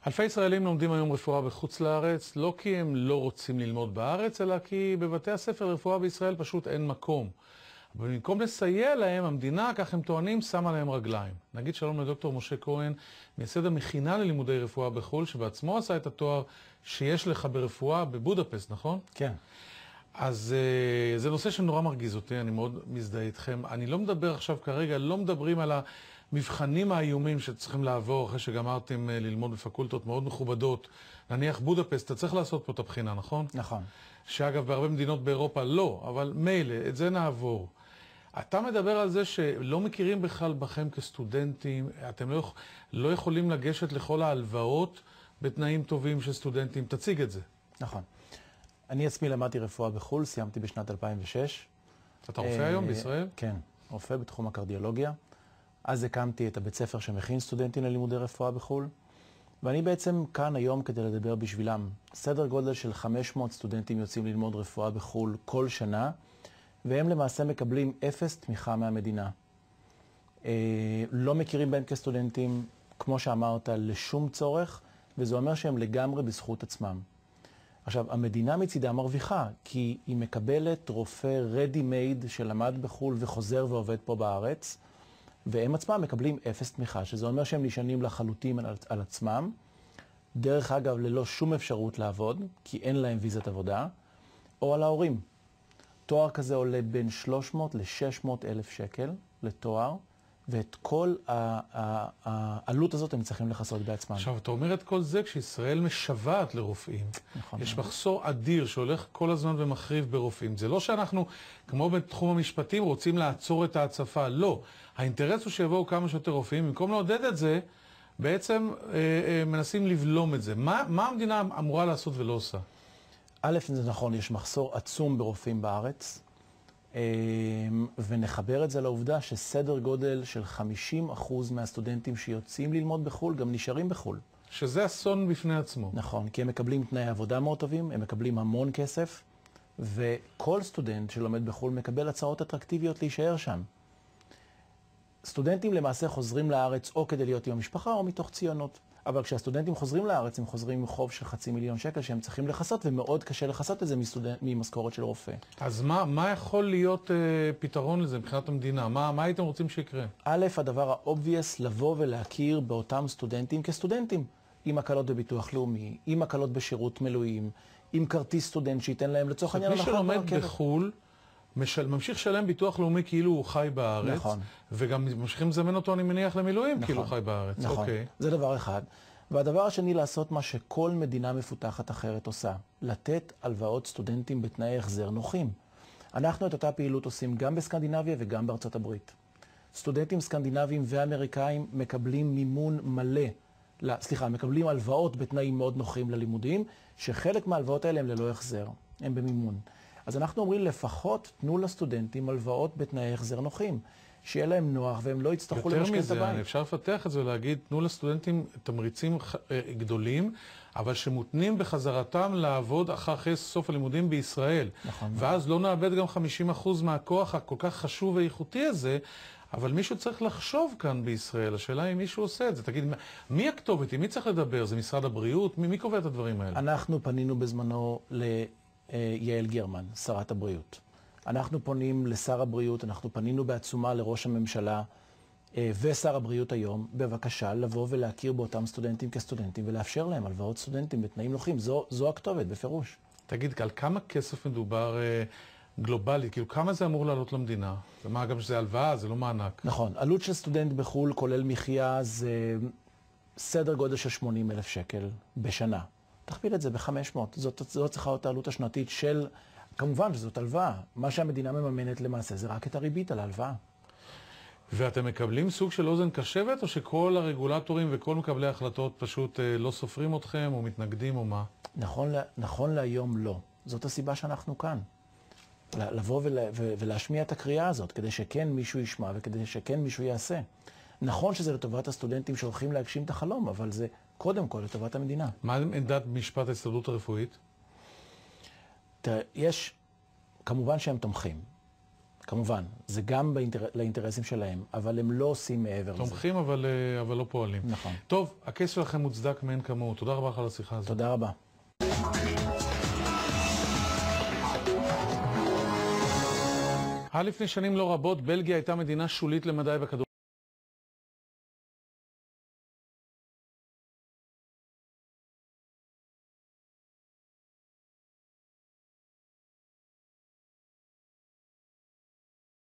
אלפי ישראלים לומדים היום רפואה בחוץ לארץ, לא כי הם לא רוצים ללמוד בארץ, אלא כי בבתי הספר לרפואה בישראל פשוט אין מקום. אבל במקום לסייע להם, המדינה, כך הם טוענים, שמה להם רגליים. נגיד שלום לדוקטור משה כהן, מייסד המכינה ללימודי רפואה בחו"ל, שבעצמו עשה את התואר שיש לך ברפואה בבודפסט, נכון? כן. אז זה נושא שנורא מרגיז אותי, אני מאוד מזדהה איתכם. אני לא מדבר עכשיו כרגע, לא מדברים על המבחנים האיומים שצריכים לעבור אחרי שגמרתם ללמוד בפקולטות מאוד מכובדות. נניח בודפסט, אתה צריך לעשות פה את הבחינה, נכון? נכון. שאגב, בהרבה מדינות באירופה לא, אבל מילא, את זה נעבור. אתה מדבר על זה שלא מכירים בכלל בכם כסטודנטים, אתם לא יכולים לגשת לכל ההלוואות בתנאים טובים של סטודנטים. תציג את זה. נכון. אני עצמי למדתי רפואה בחו"ל, סיימתי בשנת 2006. אתה רופא היום בישראל? כן, רופא בתחום הקרדיולוגיה. אז הקמתי את הבית ספר שמכין סטודנטים ללימודי רפואה בחו"ל. ואני בעצם כאן היום כדי לדבר בשבילם. סדר גודל של 500 סטודנטים יוצאים ללמוד רפואה בחו"ל כל שנה, והם למעשה מקבלים אפס תמיכה מהמדינה. לא מכירים בהם כסטודנטים, כמו שאמרת, לשום צורך, וזה אומר שהם לגמרי בזכות עצמם. עכשיו, המדינה מצידה מרוויחה, כי היא מקבלת רופא ready-made שלמד בחו"ל וחוזר ועובד פה בארץ, והם עצמם מקבלים אפס תמיכה, שזה אומר שהם נשענים לחלוטין על עצמם, דרך אגב ללא שום אפשרות לעבוד, כי אין להם ויזת עבודה, או על ההורים. תואר כזה עולה בין 300 ל-600 אלף שקל לתואר, ואת כל העלות הזאת הם צריכים לחסות בעצמם. עכשיו, אתה אומר את כל זה כשישראל משוועת לרופאים. נכון. יש מחסור אדיר שהולך כל הזמן ומחריב ברופאים. זה לא שאנחנו, כמו בתחום המשפטים, רוצים לעצור את ההצפה. לא. האינטרס הוא שיבואו כמה שיותר רופאים. במקום לעודד את זה, בעצם מנסים לבלום את זה. מה המדינה אמורה לעשות ולא עושה? א', זה נכון, יש מחסור עצום ברופאים בארץ. ונחבר את זה לעובדה שסדר גודל של 50% מהסטודנטים שיוצאים ללמוד בחו"ל גם נשארים בחו"ל. שזה אסון בפני עצמו. נכון, כי הם מקבלים תנאי עבודה מאוד טובים, הם מקבלים המון כסף, וכל סטודנט שלומד בחו"ל מקבל הצעות אטרקטיביות להישאר שם. סטודנטים למעשה חוזרים לארץ או כדי להיות עם המשפחה או מתוך ציונות. אבל כשהסטודנטים חוזרים לארץ, הם חוזרים עם חוב של 500,000 שקל שהם צריכים לחסות, ומאוד קשה לחסות את זה ממשכורת של רופא. אז מה יכול להיות פתרון לזה מבחינת המדינה? מה הייתם רוצים שיקרה? א', הדבר האובייס לבוא ולהכיר באותם סטודנטים כסטודנטים, עם הקלות בביטוח לאומי, עם הקלות בשירות מילואים, עם כרטיס סטודנט שייתן להם לצורך העניין. מי שלומד בחו"ל, ממשיך לשלם ביטוח לאומי כאילו הוא חי בארץ, נכון. וגם ממשיכים לזמן אותו, אני מניח, למילואים, נכון. כאילו הוא חי בארץ. נכון, אוקיי. זה דבר אחד. והדבר השני, לעשות מה שכל מדינה מפותחת אחרת עושה, לתת הלוואות סטודנטים בתנאי החזר נוחים. אנחנו את אותה פעילות עושים גם בסקנדינביה וגם בארצות הברית. סטודנטים סקנדינביים ואמריקאים מקבלים מימון מלא, מקבלים הלוואות בתנאים מאוד נוחים ללימודים, שחלק מההלוואות האלה הם ללא החזר, הם במימון. אז אנחנו אומרים לפחות תנו לסטודנטים הלוואות בתנאי החזר נוחים, שיהיה להם נוח והם לא יצטרכו למשכן את הבית. יותר מזה, אפשר לפתח את זה ולהגיד, תנו לסטודנטים תמריצים גדולים, אבל שמותנים בחזרתם לעבוד אחרי סוף הלימודים בישראל. נכון. ואז לא נאבד גם 50% מהכוח הכל כך חשוב ואיכותי הזה, אבל מישהו צריך לחשוב כאן בישראל. השאלה היא מישהו עושה את זה. תגיד, מי הכתובת? עם מי צריך לדבר? זה משרד הבריאות? מי קובע את הדברים האלה? אנחנו פנינו בזמנו ליעל גרמן, שרת הבריאות. אנחנו פונים לשר הבריאות, אנחנו פנינו בעצומה לראש הממשלה ושר הבריאות היום, בבקשה לבוא ולהכיר באותם סטודנטים כסטודנטים ולאפשר להם הלוואות סטודנטים בתנאים נוחים. זו הכתובת, בפירוש. תגיד, על כמה כסף מדובר גלובלית? כאילו, כמה זה אמור לעלות למדינה? ומה גם שזה הלוואה, זה לא מענק. נכון. עלות של סטודנט בחו"ל, כולל מחיה, זה סדר גודל של 80,000 שקל בשנה. תכפיל את זה ב-500. זאת צריכה להיות העלות השנתית של... כמובן שזאת הלוואה. מה שהמדינה מממנת למעשה זה רק את הריבית על ההלוואה. ואתם מקבלים סוג של אוזן קשבת, או שכל הרגולטורים וכל מקבלי ההחלטות פשוט לא סופרים אתכם, או מתנגדים, או מה? נכון להיום לא. זאת הסיבה שאנחנו כאן. לבוא ולהשמיע את הקריאה הזאת, כדי שכן מישהו ישמע וכדי שכן מישהו יעשה. נכון שזה לטובת הסטודנטים שהולכים להגשים את החלום, אבל זה קודם כל לטובת המדינה. מה עמדת משפט ההסתדרות הרפואית? יש, כמובן שהם תומכים. כמובן, זה גם לאינטרסים שלהם, אבל הם לא עושים מעבר לזה. תומכים אבל לא פועלים. נכון. טוב, הקייס שלכם מוצדק מאין כמוהו. תודה רבה לך על השיחה הזאת. תודה רבה. לפני שנים לא רבות, בלגיה הייתה מדינה שולית למדי בכדורגל.